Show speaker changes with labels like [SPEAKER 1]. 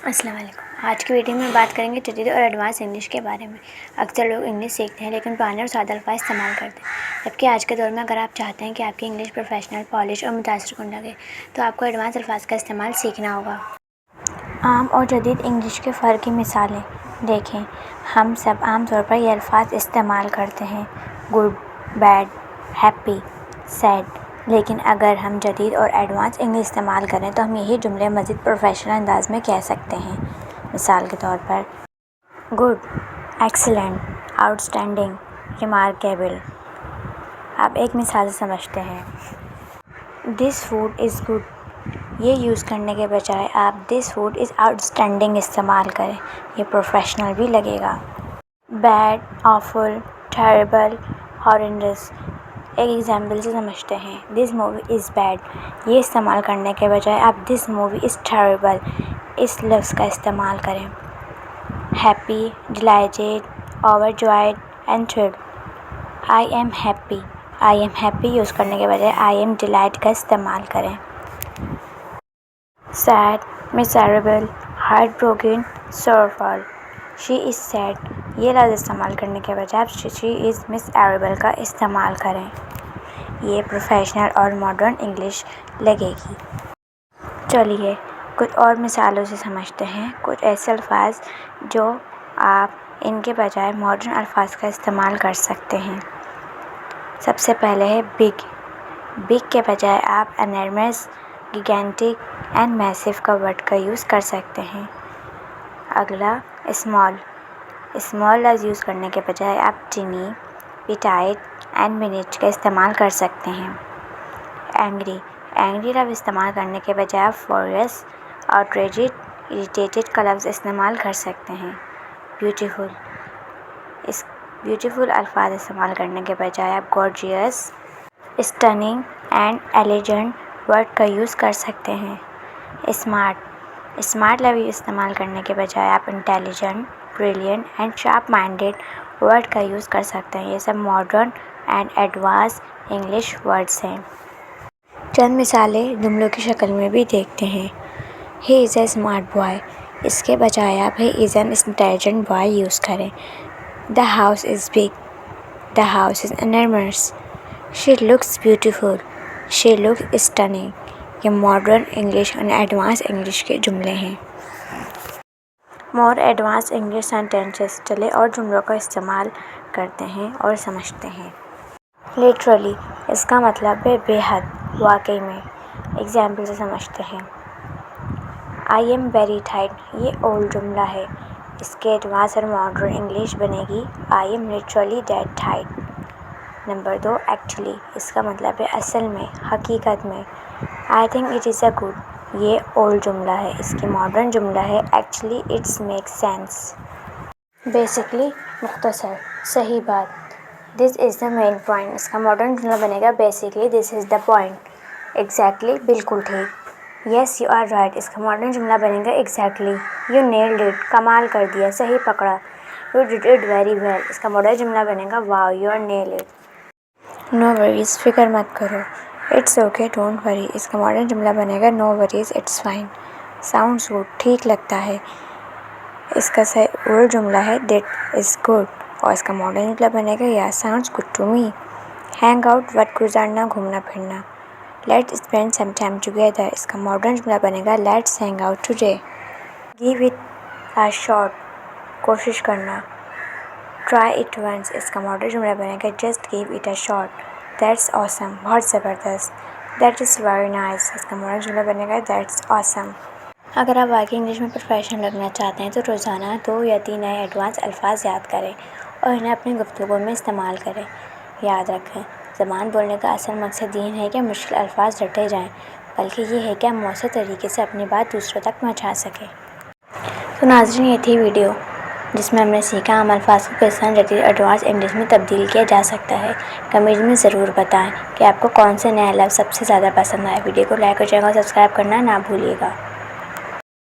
[SPEAKER 1] السلام علیکم۔ آج کی ویڈیو میں بات کریں گے جدید اور ایڈوانس انگلش کے بارے میں۔ اکثر لوگ انگلش سیکھتے ہیں لیکن پرانے اور سادہ الفاظ استعمال کرتے ہیں، جبکہ آج کے دور میں اگر آپ چاہتے ہیں کہ آپ کی انگلش پروفیشنل، پالش اور متاثر کن لگے تو آپ کو ایڈوانس الفاظ کا استعمال سیکھنا ہوگا۔ عام اور جدید انگلش کے فرق کی مثالیں دیکھیں۔ ہم سب عام طور پر یہ الفاظ استعمال کرتے ہیں: گڈ، بیڈ، ہیپی، سیڈ۔ لیکن اگر ہم جدید اور ایڈوانس انگلش استعمال کریں تو ہم یہی جملے مزید پروفیشنل انداز میں کہہ سکتے ہیں۔ مثال کے طور پر good, excellent, outstanding, remarkable. اب ایک مثال سے سمجھتے ہیں۔ دس فوڈ از گڈ، یہ یوز کرنے کے بجائے آپ this food is outstanding استعمال کریں، یہ پروفیشنل بھی لگے گا۔ Bed, آفل، terrible, ہارینڈس۔ ایک ایگزامپل سے سمجھتے ہیں۔ دس مووی از بیڈ، یہ استعمال کرنے کے بجائے آپ دس مووی از ٹیریبل اس لفظ کا استعمال کریں۔ Happy, delighted, overjoyed and thrilled. I am happy, I am happy use کرنے کے بجائے آئی ایم ڈیلائٹڈ کا استعمال کریں۔ Sad, miserable, heartbroken, sorrowful. She is sad, یہ لفظ استعمال کرنے کے بجائے آپ شی از میسریبل کا استعمال کریں، یہ پروفیشنل اور ماڈرن انگلش لگے گی۔ چلیے کچھ اور مثالوں سے سمجھتے ہیں۔ کچھ ایسے الفاظ جو آپ ان کے بجائے ماڈرن الفاظ کا استعمال کر سکتے ہیں۔ سب سے پہلے ہے بگ۔ بگ کے بجائے آپ انارمس، گیگانٹک اینڈ میسو کا ورڈ کا یوز کر سکتے ہیں۔ اگلا اسمال۔ اسمال لفظ یوز کرنے کے بجائے آپ ٹینی، پیٹائٹ اینڈ منیٹ کا استعمال کر سکتے ہیں۔ اینگری۔ اینگری لفظ استعمال کرنے کے بجائے آپ فیوریس، آؤٹریجڈ، اریٹیٹڈ کا لفظ استعمال کر سکتے ہیں۔ بیوٹیفل۔ بیوٹیفل الفاظ استعمال کرنے کے بجائے آپ گارجیس، اسٹننگ اینڈ ایلیگنٹ ورڈ کا یوز کر سکتے ہیں۔ اسمارٹ۔ اسمارٹ لفظ استعمال کرنے کے بجائے آپ intelligent, brilliant and sharp minded word کا یوز کر سکتے ہیں۔ یہ سب modern and advance English words ہیں۔ چند مثالیں جملوں کی شکل میں بھی دیکھتے ہیں۔ ہی از اے اسمارٹ بوائے، اس کے بجائے آپ he is an intelligent boy use کریں۔ The house is big, the house is enormous. She looks beautiful, she looks stunning. یہ ماڈرن انگلش اور ایڈوانس انگلش کے جملے ہیں۔ More advance English sentences. چلیں اور جملوں کا استعمال کرتے ہیں اور سمجھتے ہیں۔ لٹرلی، اس کا مطلب ہے بے حد، واقعی میں۔ ایگزامپل سے سمجھتے ہیں۔ آئی ایم ویری ٹائرڈ، یہ اولڈ جملہ ہے، اس کے ایڈوانس اور ماڈرن انگلش بنے گی I am literally that tired. Number 2، actually, اس کا مطلب ہے اصل میں، حقیقت میں۔ I think it is a good, یہ اولڈ جملہ ہے، اس کی ماڈرن جملہ ہے actually it's make sense. Basically, مختصر، صحیح بات۔ دس از دا مین پوائنٹ، اس کا ماڈرن جملہ بنے گا basically this is the point. Exactly, بالکل ٹھیک۔ یس یو آر رائٹ، اس کا ماڈرن جملہ بنے گا ایگزیکٹلی یو نیلڈ اٹ، کمال کر دیا، صحیح پکڑا۔ You did it very well, اس کا ماڈرن جملہ بنے گا wow you are nail it. No worries, فکر مت کرو۔ اٹس اوکے ڈونٹ وری، اس کا ماڈرن جملہ بنے گا no worries it's fine. Sounds good, ٹھیک لگتا ہے، اس کا اولڈ جملہ ہے دیٹ از گڈ اور اس کا ماڈرن جملہ بنے گا یا sounds good to me. Hang out, وقت گزارنا، گھومنا پھرنا۔ Let's spend some time together, اس کا ماڈرن جملہ بنے گا let's hang out today. Give it a shot, کوشش کرنا۔ ٹرائی اٹ ونس، اس کا ماڈرن جملہ بنے گا just give it a shot. That's awesome, بہت زبردست۔ دیٹ از ویری نائس، اس کا ماڈرن جملہ بنے گا دیٹس آسم۔ اگر آپ واقعی انگلش میں پروفیشنل لگنا چاہتے ہیں تو روزانہ 2 یا 3 نئے ایڈوانس الفاظ یاد کریں اور انہیں اپنی گفتگو میں استعمال کریں۔ یاد رکھیں، زبان بولنے کا اصل مقصد یہ ہے کہ مشکل الفاظ رٹے جائیں، بلکہ یہ ہے کہ آپ مؤثر طریقے سے اپنی بات دوسروں تک پہنچا سکیں۔ تو ناظرین، یہ تھی ویڈیو جس میں ہم نے سیکھا عام الفاظ کو کس طرح جدید ایڈوانس انگلش میں تبدیل کیا جا سکتا ہے۔ کمنٹ میں ضرور بتائیں کہ آپ کو کون سے نئے لفظ سب سے زیادہ پسند آئے۔ ویڈیو کو لائک اور چینل کو سبسکرائب کرنا نہ بھولیے گا۔